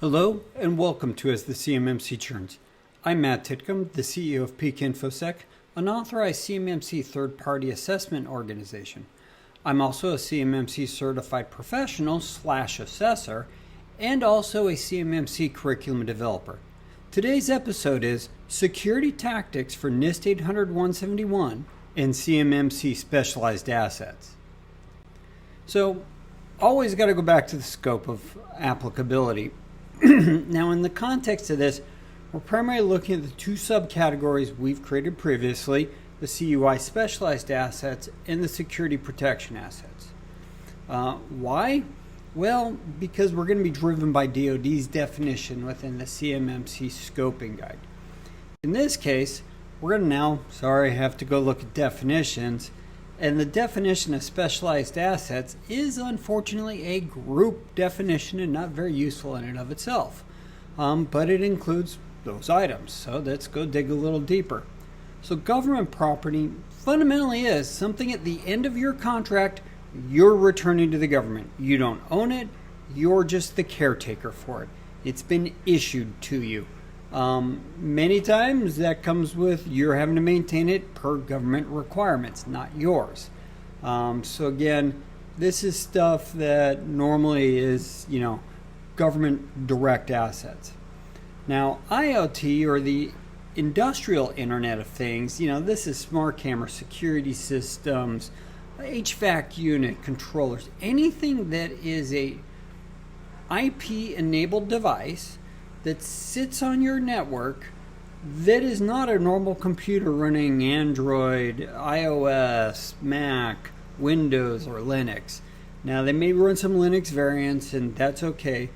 Hello and welcome to As the CMMC Churns. I'm Matt Titcomb, the CEO of Peak InfoSec, an authorized CMMC third-party assessment organization. I'm also a CMMC certified professional / assessor and also a CMMC curriculum developer. Today's episode is Security Tactics for NIST 800-171 and CMMC Specialized Assets. So, always got to go back to the scope of applicability. Now, in the context of this, we're primarily looking at the two subcategories we've created previously, the CUI specialized assets and the security protection assets. Why? Well, because we're going to be driven by DoD's definition within the CMMC scoping guide. In this case, we're going to now, have to go look at definitions. And the definition of specialized assets is unfortunately a group definition and not very useful in and of itself. But it includes those items. So let's go dig a little deeper. So government property fundamentally is something at the end of your contract you're returning to the government. You don't own it. You're just the caretaker for it. It's been issued to you. Many times that comes with you're having to maintain it per government requirements, not yours. So again, this is stuff that normally is, government direct assets. Now, IoT, or the industrial Internet of Things, this is smart camera security systems, HVAC unit controllers, anything that is a IP-enabled device that sits on your network that is not a normal computer running Android, iOS, Mac, Windows, or Linux. Now, they may run some Linux variants, and that's okay,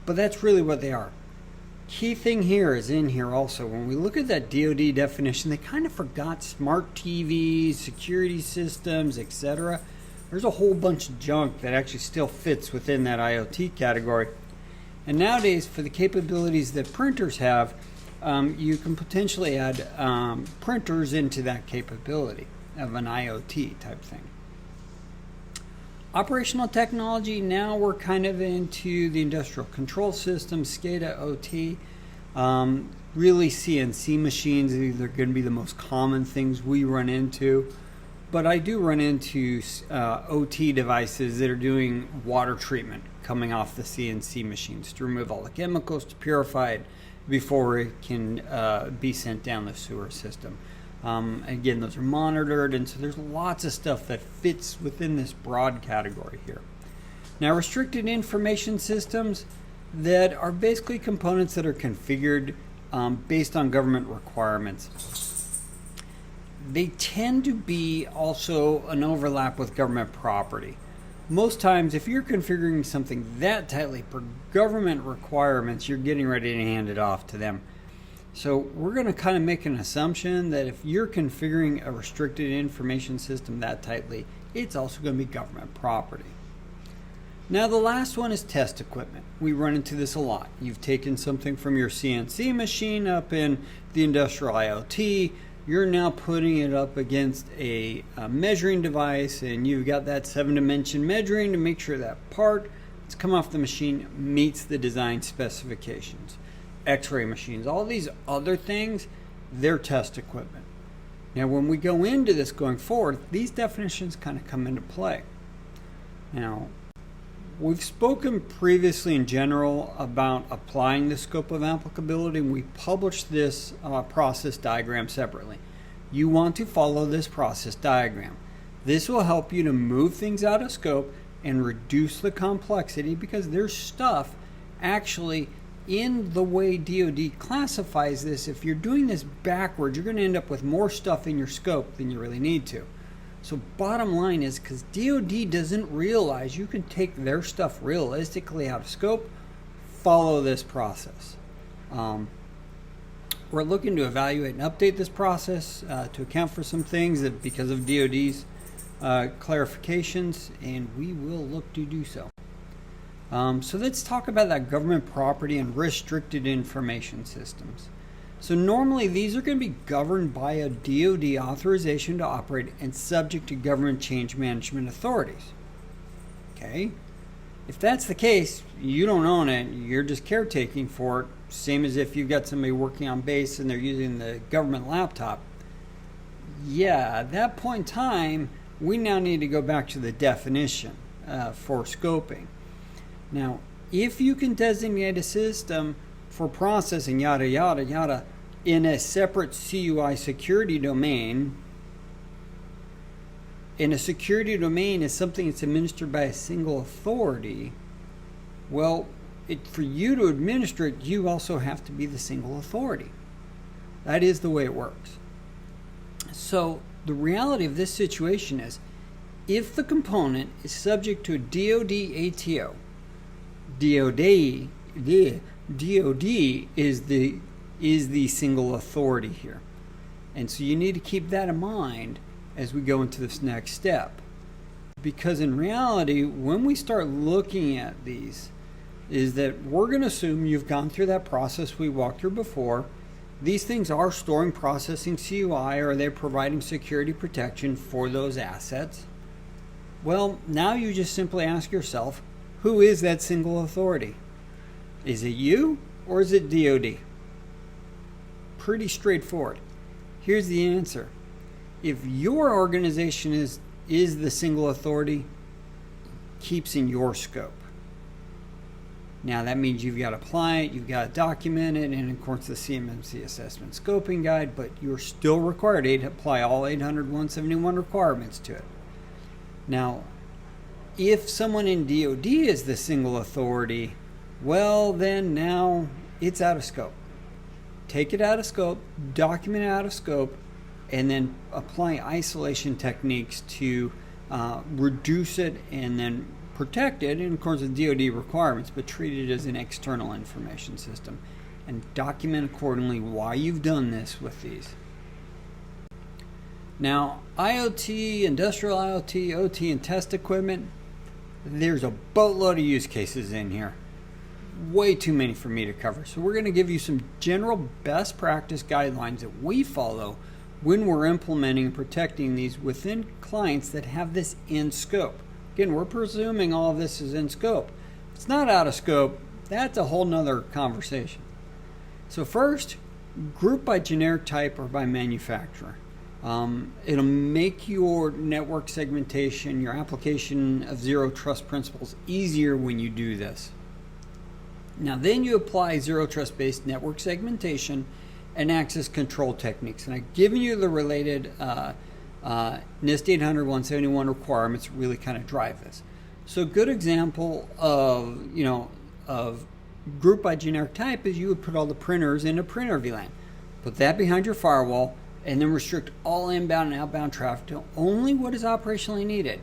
but that's really what they are. Key thing here is in here also. When we look at that DoD definition, they kind of forgot smart TVs, security systems, etc. There's a whole bunch of junk that actually still fits within that IoT category. And nowadays, for the capabilities that printers have, you can potentially add printers into that capability of an IoT type thing. Operational technology, now we're kind of into the industrial control system, SCADA, OT. Really CNC machines, these are going to be the most common things we run into. But I do run into OT devices that are doing water treatment coming off the CNC machines to remove all the chemicals, to purify it before it can be sent down the sewer system. Again, those are monitored, and so there's lots of stuff that fits within this broad category here. Now, restricted information systems that are basically components that are configured based on government requirements. They tend to be also an overlap with government property. Most times, if you're configuring something that tightly per government requirements, you're getting ready to hand it off to them. So we're going to kind of make an assumption that if you're configuring a restricted information system that tightly, it's also going to be government property. Now, the last one is test equipment. We run into this a lot. You've taken something from your CNC machine up in the industrial IoT. You're now putting it up against a measuring device, and you've got that 7-dimension measuring to make sure that part that's come off the machine meets the design specifications. X-ray machines, all these other things, they're test equipment. Now, when we go into this going forward, these definitions kind of come into play. Now, we've spoken previously in general about applying the scope of applicability, and we published this process diagram separately. You want to follow this process diagram. This will help you to move things out of scope and reduce the complexity, because there's stuff actually in the way DoD classifies this. If you're doing this backwards, you're going to end up with more stuff in your scope than you really need to. So bottom line is, because DoD doesn't realize you can take their stuff realistically out of scope, follow this process. We're looking to evaluate and update this process to account for some things that because of DoD's clarifications, and we will look to do so. So let's talk about that government property and restricted information systems. So normally these are going to be governed by a DoD authorization to operate and subject to government change management authorities. Okay? If that's the case, you don't own it, you're just caretaking for it, same as if you've got somebody working on base and they're using the government laptop. Yeah, at that point in time, we now need to go back to the definition for scoping. Now, if you can designate a system for processing yada yada yada in a separate CUI security domain, and a security domain is something that's administered by a single authority, well, for you to administer it, you also have to be the single authority. That is the way it works. So the reality of this situation is, if the component is subject to a DoD ATO, DoD is the single authority here. And so you need to keep that in mind as we go into this next step. Because in reality, when we start looking at these, is that we're going to assume you've gone through that process we walked through before. These things are storing, processing CUI, or they're providing security protection for those assets. Well, now you just simply ask yourself, who is that single authority? Is it you or is it DoD? Pretty straightforward. Here's the answer. If your organization is the single authority, keeps in your scope. Now that means you've got to apply it, you've got to document it, and of course the CMMC assessment scoping guide, but you're still required to apply all 800-171 requirements to it. Now, if someone in DoD is the single authority, well then now it's out of scope. Take it out of scope, document it out of scope, and then apply isolation techniques to reduce it and then protect it, and of course the DoD requirements, but treat it as an external information system and document accordingly why you've done this with these. Now, IoT, industrial IoT, OT, and test equipment, there's a boatload of use cases in here. Way too many for me to cover. So we're going to give you some general best practice guidelines that we follow when we're implementing and protecting these within clients that have this in scope. Again, we're presuming all of this is in scope. If it's not out of scope, that's a whole nother conversation. So first, group by generic type or by manufacturer. It'll make your network segmentation, your application of zero trust principles easier when you do this. Now then you apply zero trust based network segmentation and access control techniques. And I've given you the related NIST 800-171 requirements really kind of drive this. So a good example of group by generic type is you would put all the printers in a printer VLAN. Put that behind your firewall and then restrict all inbound and outbound traffic to only what is operationally needed.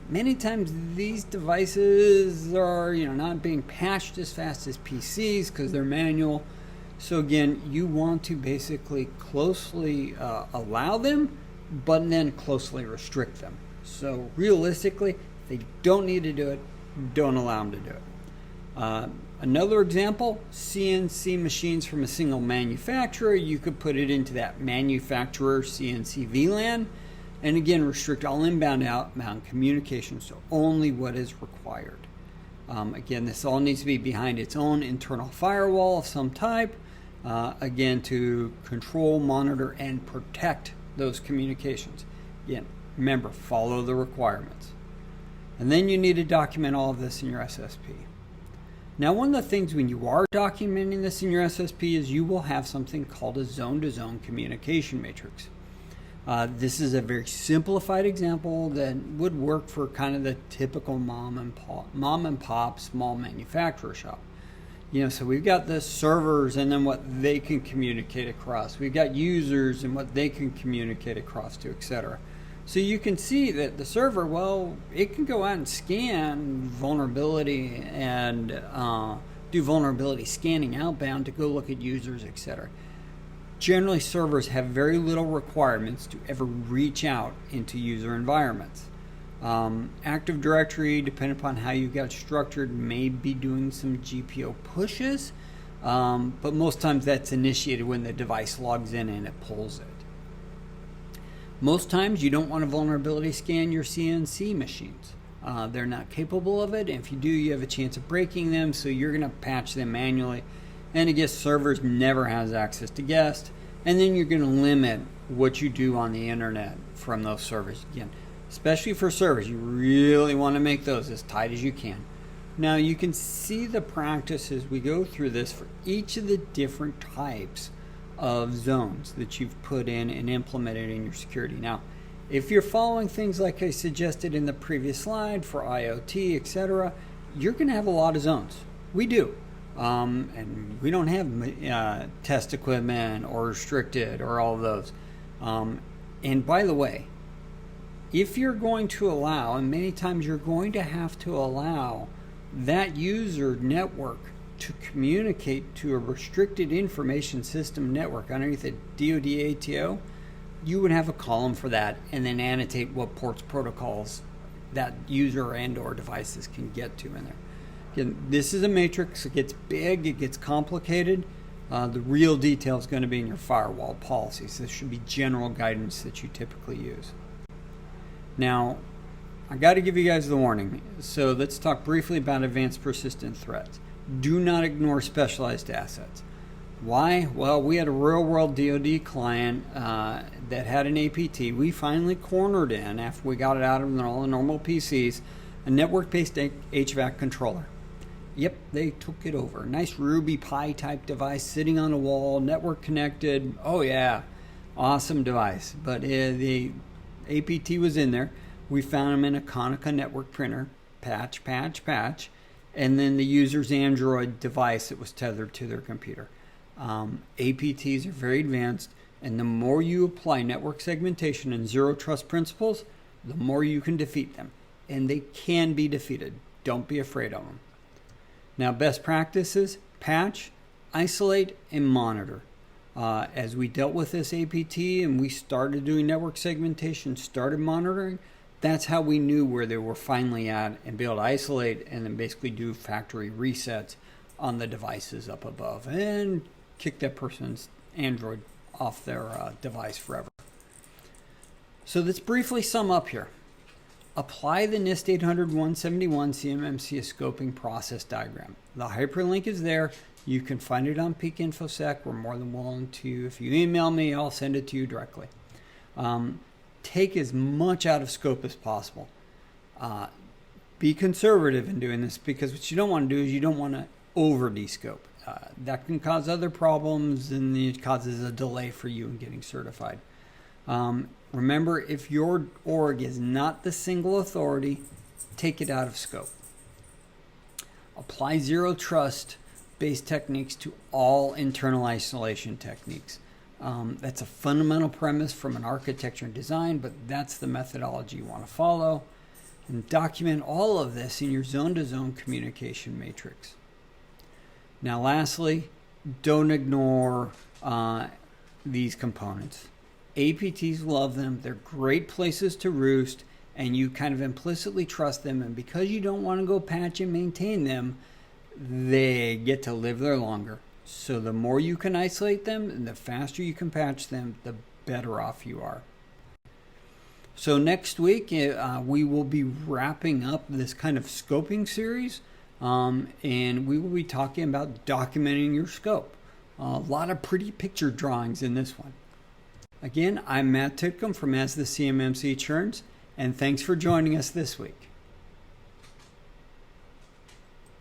Many times these devices are not being patched as fast as PCs because they're manual. So again, you want to basically closely allow them, but then closely restrict them. So realistically, if they don't need to do it, don't allow them to do it. Another example, CNC machines from a single manufacturer. You could put it into that manufacturer CNC VLAN, and again, restrict all inbound, outbound communication, so only what is required. Again, this all needs to be behind its own internal firewall of some type, again, to control, monitor, and protect those communications. Again, remember, follow the requirements. And then you need to document all of this in your SSP. Now, one of the things when you are documenting this in your SSP is you will have something called a zone-to-zone communication matrix. This is a very simplified example that would work for kind of the typical mom and pop small manufacturer shop. So we've got the servers and then what they can communicate across. We've got users and what they can communicate across to, etc. So you can see that the server, well, it can go out and scan vulnerability and do vulnerability scanning outbound to go look at users, etc. Generally, servers have very little requirements to ever reach out into user environments. Active Directory, depending upon how you got structured, may be doing some GPO pushes, but most times that's initiated when the device logs in and it pulls it. Most times you don't want to vulnerability scan your CNC machines. they're not capable of it. And if you do, you have a chance of breaking them, so you're going to patch them manually. And I guess servers never has access to guest. And then you're going to limit what you do on the internet from those servers. Again, especially for servers, you really want to make those as tight as you can. Now you can see the practice as we go through this for each of the different types of zones that you've put in and implemented in your security. Now, if you're following things like I suggested in the previous slide for IoT, etc., you're going to have a lot of zones. We do. And we don't have test equipment or restricted or all of those. And by the way, if you're going to allow, and many times you're going to have to allow that user network to communicate to a restricted information system network underneath a DoD ATO, you would have a column for that and then annotate what ports, protocols that user and or devices can get to in there. Again, this is a matrix. It gets big, it gets complicated. The real detail is going to be in your firewall policies. This should be general guidance that you typically use. Now, I got to give you guys the warning. So let's talk briefly about advanced persistent threats. Do not ignore specialized assets. Why? Well, we had a real-world DoD client that had an APT. We finally cornered in, after we got it out of all the normal PCs, a network-based HVAC controller. Yep, they took it over. Nice Ruby Pi type device sitting on a wall, network connected. Oh yeah, awesome device. But the APT was in there. We found them in a Konica network printer, patch, and then the user's Android device that was tethered to their computer. APTs are very advanced, and the more you apply network segmentation and zero trust principles, the more you can defeat them. And they can be defeated. Don't be afraid of them. Now, best practices: patch, isolate, and monitor. As we dealt with this APT and we started doing network segmentation, started monitoring, that's how we knew where they were finally at and be able to isolate and then basically do factory resets on the devices up above and kick that person's Android off their device forever. So let's briefly sum up here. Apply the NIST 800-171 CMMC scoping process diagram. The hyperlink is there. You can find it on Peak InfoSec. We're more than willing to, if you email me, I'll send it to you directly. Take as much out of scope as possible. Be conservative in doing this, because what you don't want to do is you don't want to over descope. That can cause other problems, and it causes a delay for you in getting certified. Remember, if your org is not the single authority, take it out of scope. Apply zero trust based techniques to all internal isolation techniques. That's a fundamental premise from an architecture and design, but that's the methodology you want to follow. And document all of this in your zone-to-zone communication matrix. Now, lastly, don't ignore these components. APTs love them. They're great places to roost, and you kind of implicitly trust them. And because you don't want to go patch and maintain them, they get to live there longer. So the more you can isolate them and the faster you can patch them, the better off you are. So next week, we will be wrapping up this kind of scoping series, and we will be talking about documenting your scope. A lot of pretty picture drawings in this one. Again, I'm Matt Titcomb from As the CMMC Churns, and thanks for joining us this week.